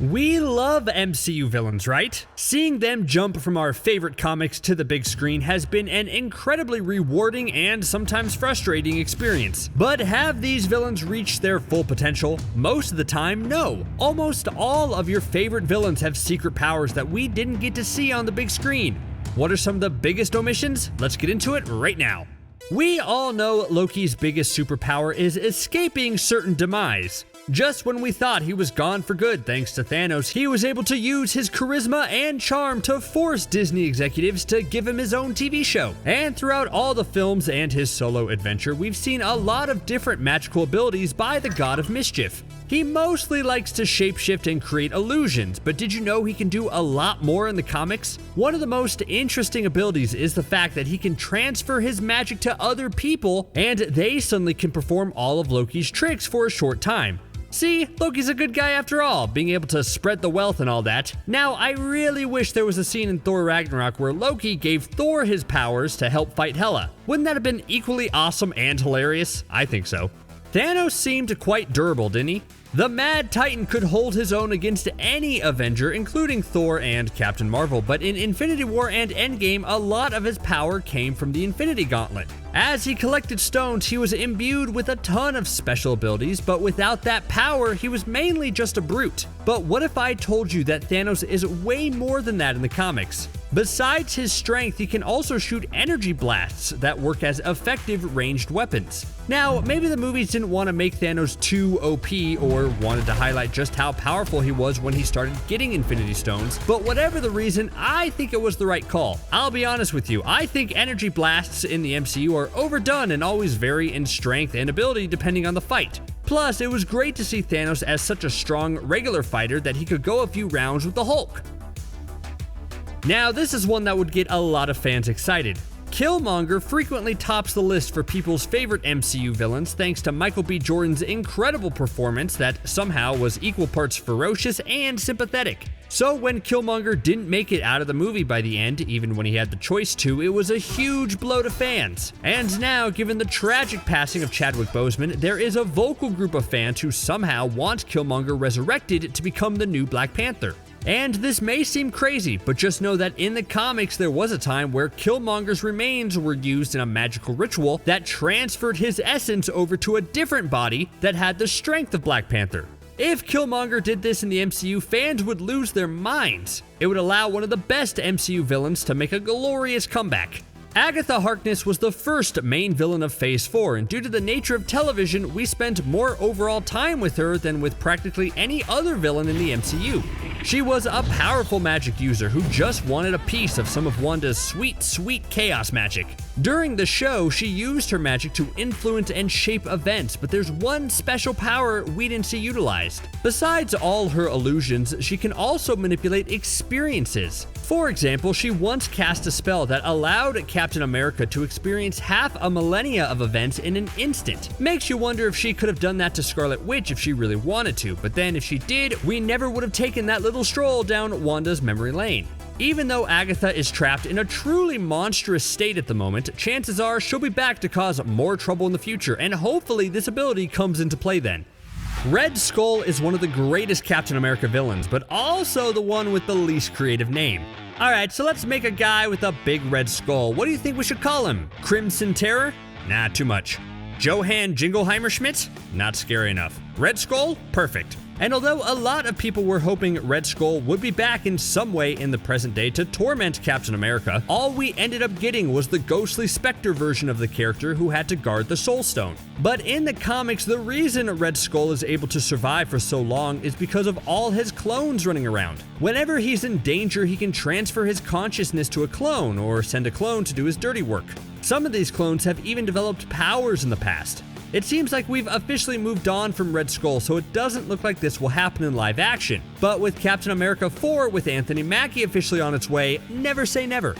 We love MCU villains, right? Seeing them jump from our favorite comics to the big screen has been an incredibly rewarding and sometimes frustrating experience. But have these villains reached their full potential? Most of the time, no. Almost all of your favorite villains have secret powers that we didn't get to see on the big screen. What are some of the biggest omissions? Let's get into it right now. We all know Loki's biggest superpower is escaping certain demise. Just when we thought he was gone for good thanks to Thanos, he was able to use his charisma and charm to force Disney executives to give him his own TV show. And throughout all the films and his solo adventure, we've seen a lot of different magical abilities by the God of Mischief. He mostly likes to shapeshift and create illusions, but did you know he can do a lot more in the comics? One of the most interesting abilities is the fact that he can transfer his magic to other people, and they suddenly can perform all of Loki's tricks for a short time. See, Loki's a good guy after all, being able to spread the wealth and all that. Now, I really wish there was a scene in Thor Ragnarok where Loki gave Thor his powers to help fight Hela. Wouldn't that have been equally awesome and hilarious? I think so. Thanos seemed quite durable, didn't he? The Mad Titan could hold his own against any Avenger, including Thor and Captain Marvel, but in Infinity War and Endgame, a lot of his power came from the Infinity Gauntlet. As he collected stones, he was imbued with a ton of special abilities, but without that power, he was mainly just a brute. But what if I told you that Thanos is way more than that in the comics? Besides his strength, he can also shoot energy blasts that work as effective ranged weapons. Now, maybe the movies didn't want to make Thanos too OP or wanted to highlight just how powerful he was when he started getting Infinity Stones, but whatever the reason, I think it was the right call. I'll be honest with you, I think energy blasts in the MCU are overdone and always vary in strength and ability depending on the fight. Plus, it was great to see Thanos as such a strong regular fighter that he could go a few rounds with the Hulk. Now, this is one that would get a lot of fans excited. Killmonger frequently tops the list for people's favorite MCU villains thanks to Michael B. Jordan's incredible performance that somehow was equal parts ferocious and sympathetic. So when Killmonger didn't make it out of the movie by the end, even when he had the choice to, it was a huge blow to fans. And now, given the tragic passing of Chadwick Boseman, there is a vocal group of fans who somehow want Killmonger resurrected to become the new Black Panther. And this may seem crazy, but just know that in the comics there was a time where Killmonger's remains were used in a magical ritual that transferred his essence over to a different body that had the strength of Black Panther. If Killmonger did this in the MCU, fans would lose their minds. It would allow one of the best MCU villains to make a glorious comeback. Agatha Harkness was the first main villain of Phase 4, and due to the nature of television, we spent more overall time with her than with practically any other villain in the MCU. She was a powerful magic user who just wanted a piece of some of Wanda's sweet, sweet chaos magic. During the show, she used her magic to influence and shape events, but there's one special power we didn't see utilized. Besides all her illusions, she can also manipulate experiences. For example, she once cast a spell that allowed Captain America to experience half a millennia of events in an instant. Makes you wonder if she could have done that to Scarlet Witch if she really wanted to, but then if she did, we never would have taken that little stroll down Wanda's memory lane. Even though Agatha is trapped in a truly monstrous state at the moment, chances are she'll be back to cause more trouble in the future, and hopefully this ability comes into play then. Red Skull is one of the greatest Captain America villains, but also the one with the least creative name. Alright, so let's make a guy with a big red skull. What do you think we should call him? Crimson Terror? Nah, too much. Johann Jingleheimer Schmidt? Not scary enough. Red Skull? Perfect. And although a lot of people were hoping Red Skull would be back in some way in the present day to torment Captain America, all we ended up getting was the ghostly Spectre version of the character who had to guard the Soul Stone. But in the comics, the reason Red Skull is able to survive for so long is because of all his clones running around. Whenever he's in danger, he can transfer his consciousness to a clone or send a clone to do his dirty work. Some of these clones have even developed powers in the past. It seems like we've officially moved on from Red Skull, so it doesn't look like this will happen in live action. But with Captain America 4 with Anthony Mackie officially on its way, never say never.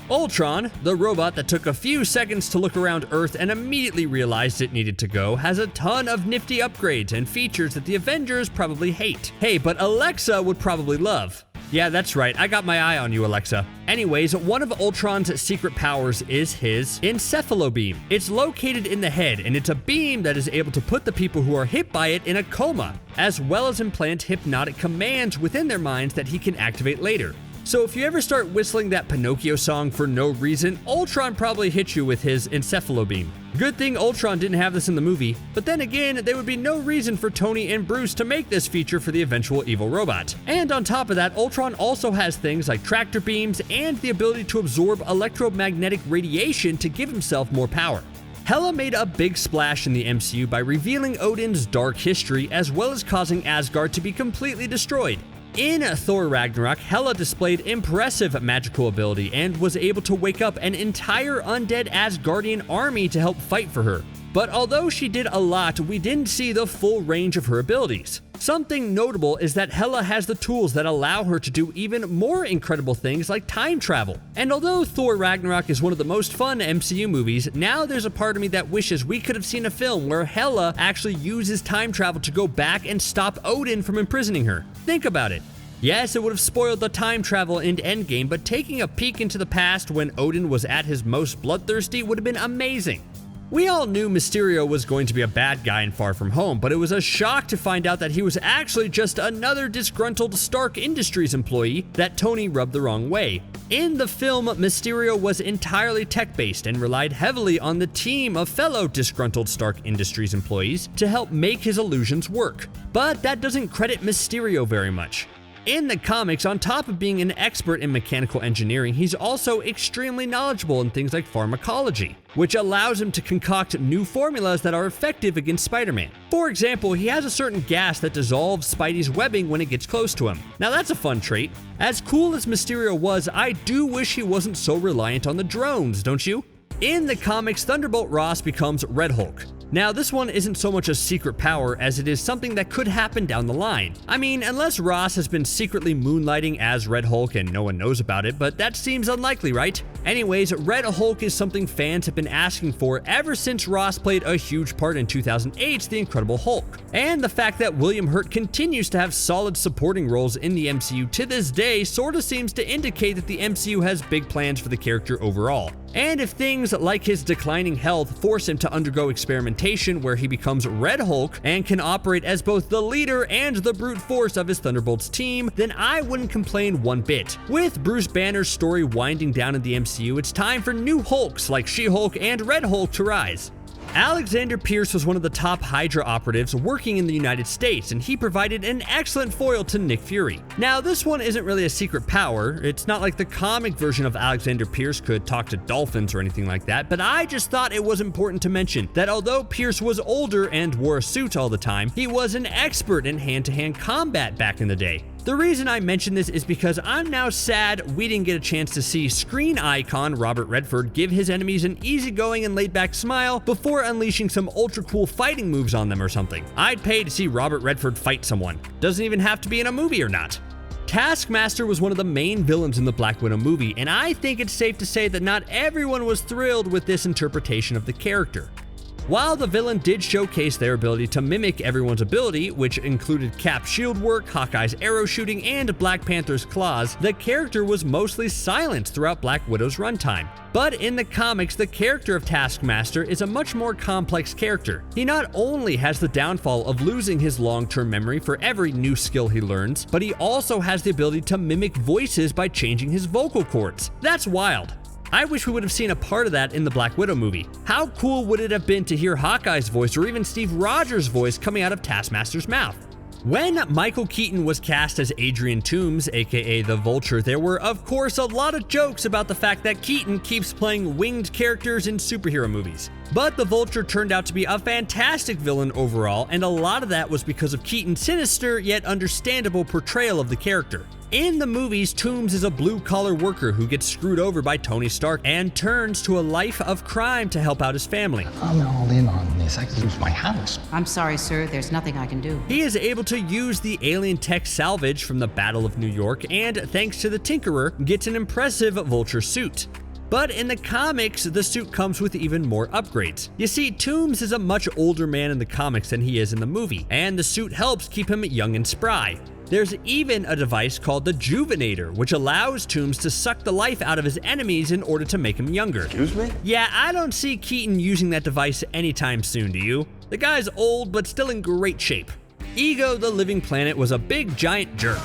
Ultron, the robot that took a few seconds to look around Earth and immediately realized it needed to go, has a ton of nifty upgrades and features that the Avengers probably hate. Hey, but Alexa would probably love. Yeah, that's right. I got my eye on you, Alexa. Anyways, one of Ultron's secret powers is his Encephalo-beam. It's located in the head, and it's a beam that is able to put the people who are hit by it in a coma, as well as implant hypnotic commands within their minds that he can activate later. So if you ever start whistling that Pinocchio song for no reason, Ultron probably hit you with his Encephalo-beam. Good thing Ultron didn't have this in the movie, but then again, there would be no reason for Tony and Bruce to make this feature for the eventual evil robot. And on top of that, Ultron also has things like tractor beams and the ability to absorb electromagnetic radiation to give himself more power. Hela made a big splash in the MCU by revealing Odin's dark history as well as causing Asgard to be completely destroyed. In Thor Ragnarok, Hela displayed impressive magical ability and was able to wake up an entire undead Asgardian army to help fight for her. But although she did a lot, we didn't see the full range of her abilities. Something notable is that Hela has the tools that allow her to do even more incredible things like time travel. And although Thor Ragnarok is one of the most fun MCU movies, now there's a part of me that wishes we could have seen a film where Hela actually uses time travel to go back and stop Odin from imprisoning her. Think about it. Yes, it would have spoiled the time travel in Endgame, but taking a peek into the past when Odin was at his most bloodthirsty would have been amazing. We all knew Mysterio was going to be a bad guy in Far From Home, but it was a shock to find out that he was actually just another disgruntled Stark Industries employee that Tony rubbed the wrong way. In the film, Mysterio was entirely tech-based and relied heavily on the team of fellow disgruntled Stark Industries employees to help make his illusions work. But that doesn't credit Mysterio very much. In the comics, on top of being an expert in mechanical engineering, he's also extremely knowledgeable in things like pharmacology, which allows him to concoct new formulas that are effective against Spider-Man. For example, he has a certain gas that dissolves Spidey's webbing when it gets close to him. Now that's a fun trait. As cool as Mysterio was, I do wish he wasn't so reliant on the drones, don't you? In the comics, Thunderbolt Ross becomes Red Hulk. Now, this one isn't so much a secret power as it is something that could happen down the line. I mean, unless Ross has been secretly moonlighting as Red Hulk and no one knows about it, but that seems unlikely, right? Anyways, Red Hulk is something fans have been asking for ever since Ross played a huge part in 2008's The Incredible Hulk. And the fact that William Hurt continues to have solid supporting roles in the MCU to this day sorta seems to indicate that the MCU has big plans for the character overall. And if things like his declining health force him to undergo experimentation where he becomes Red Hulk and can operate as both the leader and the brute force of his Thunderbolts team, then I wouldn't complain one bit. With Bruce Banner's story winding down in the MCU, it's time for new Hulks like She-Hulk and Red Hulk to rise. Alexander Pierce was one of the top Hydra operatives working in the United States, and he provided an excellent foil to Nick Fury. Now, this one isn't really a secret power. It's not like the comic version of Alexander Pierce could talk to dolphins or anything like that, but I just thought it was important to mention that although Pierce was older and wore a suit all the time, he was an expert in hand-to-hand combat back in the day. The reason I mention this is because I'm now sad we didn't get a chance to see screen icon Robert Redford give his enemies an easygoing and laid-back smile before unleashing some ultra-cool fighting moves on them or something. I'd pay to see Robert Redford fight someone. Doesn't even have to be in a movie or not. Taskmaster was one of the main villains in the Black Widow movie, and I think it's safe to say that not everyone was thrilled with this interpretation of the character. While the villain did showcase their ability to mimic everyone's ability, which included Cap's shield work, Hawkeye's arrow shooting, and Black Panther's claws, the character was mostly silent throughout Black Widow's runtime. But in the comics, the character of Taskmaster is a much more complex character. He not only has the downfall of losing his long-term memory for every new skill he learns, but he also has the ability to mimic voices by changing his vocal cords. That's wild. I wish we would have seen a part of that in the Black Widow movie. How cool would it have been to hear Hawkeye's voice or even Steve Rogers' voice coming out of Taskmaster's mouth? When Michael Keaton was cast as Adrian Toomes, aka the Vulture, there were of course a lot of jokes about the fact that Keaton keeps playing winged characters in superhero movies. But the Vulture turned out to be a fantastic villain overall, and a lot of that was because of Keaton's sinister yet understandable portrayal of the character. In the movies, Toomes is a blue-collar worker who gets screwed over by Tony Stark and turns to a life of crime to help out his family. I'm all in on this. I could lose my house. I'm sorry, sir. There's nothing I can do. He is able to use the alien tech salvage from the Battle of New York and, thanks to the Tinkerer, gets an impressive Vulture suit. But in the comics, the suit comes with even more upgrades. You see, Toomes is a much older man in the comics than he is in the movie, and the suit helps keep him young and spry. There's even a device called the Juvenator, which allows Toomes to suck the life out of his enemies in order to make him younger. Excuse me? Yeah, I don't see Keaton using that device anytime soon, do you? The guy's old, but still in great shape. Ego the Living Planet was a big giant jerk.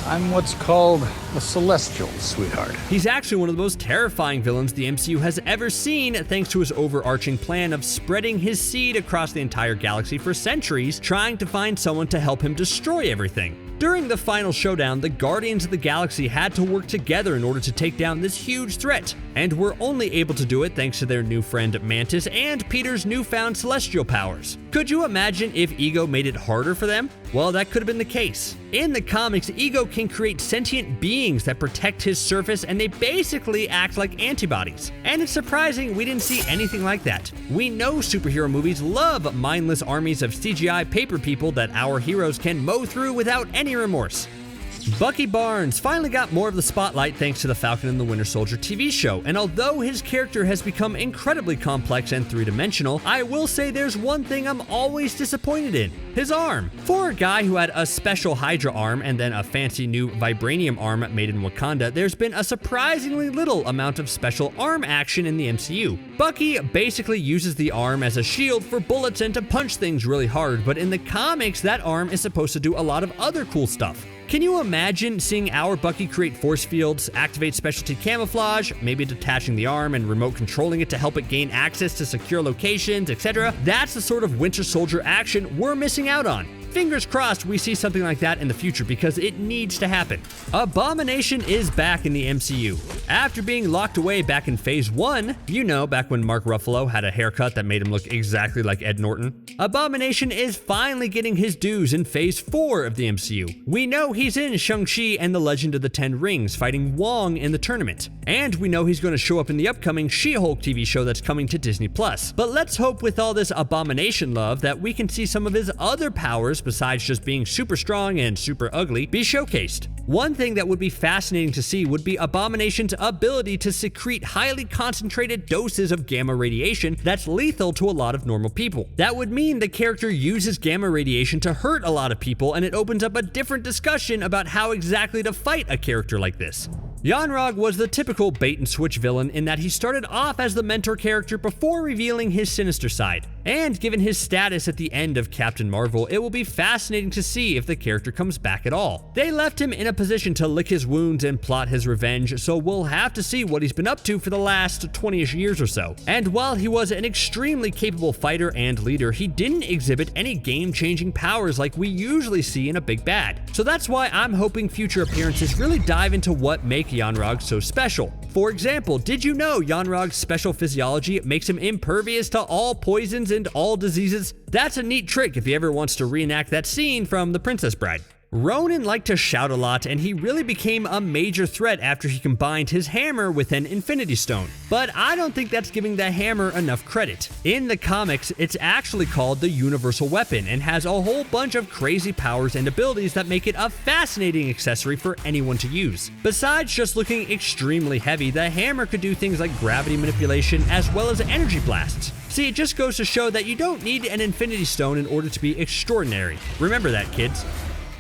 I'm what's called a celestial, sweetheart. He's actually one of the most terrifying villains the MCU has ever seen, thanks to his overarching plan of spreading his seed across the entire galaxy for centuries, trying to find someone to help him destroy everything. During the final showdown, the Guardians of the Galaxy had to work together in order to take down this huge threat, and were only able to do it thanks to their new friend Mantis and Peter's newfound celestial powers. Could you imagine if Ego made it harder for them? Well, that could have been the case. In the comics, Ego can create sentient beings that protect his surface, and they basically act like antibodies. And it's surprising we didn't see anything like that. We know superhero movies love mindless armies of CGI paper people that our heroes can mow through without any remorse. Bucky Barnes finally got more of the spotlight thanks to the Falcon and the Winter Soldier TV show, and although his character has become incredibly complex and three-dimensional, I will say there's one thing I'm always disappointed in: his arm. For a guy who had a special Hydra arm and then a fancy new vibranium arm made in Wakanda, there's been a surprisingly little amount of special arm action in the MCU. Bucky basically uses the arm as a shield for bullets and to punch things really hard, but in the comics, that arm is supposed to do a lot of other cool stuff. Can you imagine seeing our Bucky create force fields, activate specialty camouflage, maybe detaching the arm and remote controlling it to help it gain access to secure locations, etc.? That's the sort of Winter Soldier action we're missing out on. Fingers crossed we see something like that in the future because it needs to happen. Abomination is back in the MCU. After being locked away back in Phase 1, you know, back when Mark Ruffalo had a haircut that made him look exactly like Ed Norton, Abomination is finally getting his dues in Phase 4 of the MCU. We know he's in Shang-Chi and the Legend of the Ten Rings fighting Wong in the tournament. And we know he's going to show up in the upcoming She-Hulk TV show that's coming to Disney+. But let's hope with all this Abomination love that we can see some of his other powers besides just being super strong and super ugly be showcased. One thing that would be fascinating to see would be Abomination's ability to secrete highly concentrated doses of gamma radiation that's lethal to a lot of normal people. That would mean the character uses gamma radiation to hurt a lot of people, and it opens up a different discussion about how exactly to fight a character like this. Yon-Rogg was the typical bait-and-switch villain in that he started off as the mentor character before revealing his sinister side. And given his status at the end of Captain Marvel, it will be fascinating to see if the character comes back at all. They left him in a position to lick his wounds and plot his revenge, so we'll have to see what he's been up to for the last 20-ish years or so. And while he was an extremely capable fighter and leader, he didn't exhibit any game-changing powers like we usually see in a big bad. So that's why I'm hoping future appearances really dive into what make Yon-Rogg so special. For example, did you know Yon-Rogg's special physiology makes him impervious to all poisons and all diseases? That's a neat trick if he ever wants to reenact that scene from The Princess Bride. Ronan liked to shout a lot, and he really became a major threat after he combined his hammer with an Infinity Stone. But I don't think that's giving the hammer enough credit. In the comics, it's actually called the Universal Weapon and has a whole bunch of crazy powers and abilities that make it a fascinating accessory for anyone to use. Besides just looking extremely heavy, the hammer could do things like gravity manipulation as well as energy blasts. See, it just goes to show that you don't need an Infinity Stone in order to be extraordinary. Remember that, kids.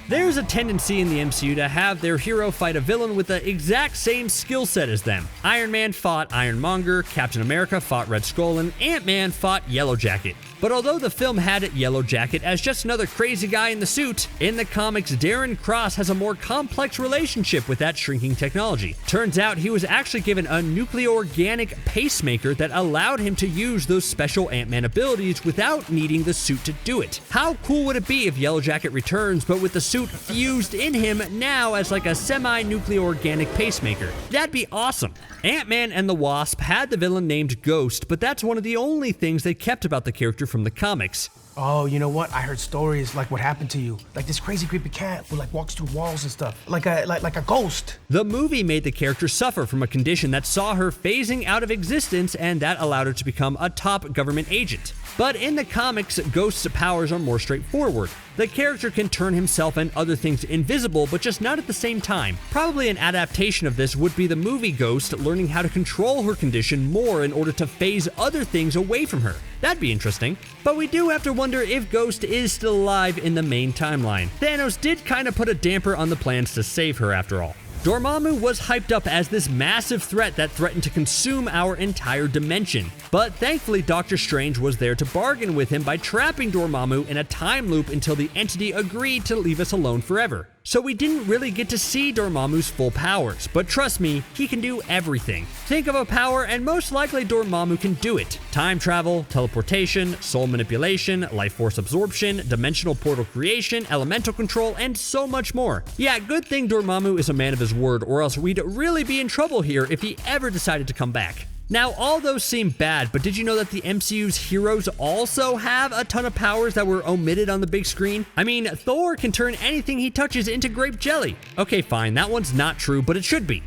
There's a tendency in the MCU to have their hero fight a villain with the exact same skill set as them. Iron Man fought Ironmonger, Captain America fought Red Skull, and Ant-Man fought Yellowjacket. But although the film had Yellowjacket as just another crazy guy in the suit, in the comics, Darren Cross has a more complex relationship with that shrinking technology. Turns out he was actually given a nucleorganic pacemaker that allowed him to use those special Ant-Man abilities without needing the suit to do it. How cool would it be if Yellowjacket returns, but with the suit fused in him now as like a semi-nucleorganic pacemaker? That'd be awesome. Ant-Man and the Wasp had the villain named Ghost, but that's one of the only things they kept about the character from the comics. Oh, you know what? I heard stories like what happened to you. Like this crazy creepy cat who like walks through walls and stuff. Like a ghost. The movie made the character suffer from a condition that saw her phasing out of existence, and that allowed her to become a top government agent. But in the comics, Ghost's powers are more straightforward. The character can turn himself and other things invisible, but just not at the same time. Probably an adaptation of this would be the movie Ghost learning how to control her condition more in order to phase other things away from her. That'd be interesting. But we do have to wonder wonder if Ghost is still alive in the main timeline. Thanos did kind of put a damper on the plans to save her after all. Dormammu was hyped up as this massive threat that threatened to consume our entire dimension, but thankfully Doctor Strange was there to bargain with him by trapping Dormammu in a time loop until the entity agreed to leave us alone forever. So we didn't really get to see Dormammu's full powers, but trust me, he can do everything. Think of a power and most likely Dormammu can do it. Time travel, teleportation, soul manipulation, life force absorption, dimensional portal creation, elemental control, and so much more. Yeah, good thing Dormammu is a man of his word, or else we'd really be in trouble here if he ever decided to come back. Now, all those seem bad, but did you know that the MCU's heroes also have a ton of powers that were omitted on the big screen? I mean, Thor can turn anything he touches into grape jelly. Okay, fine, that one's not true, but it should be.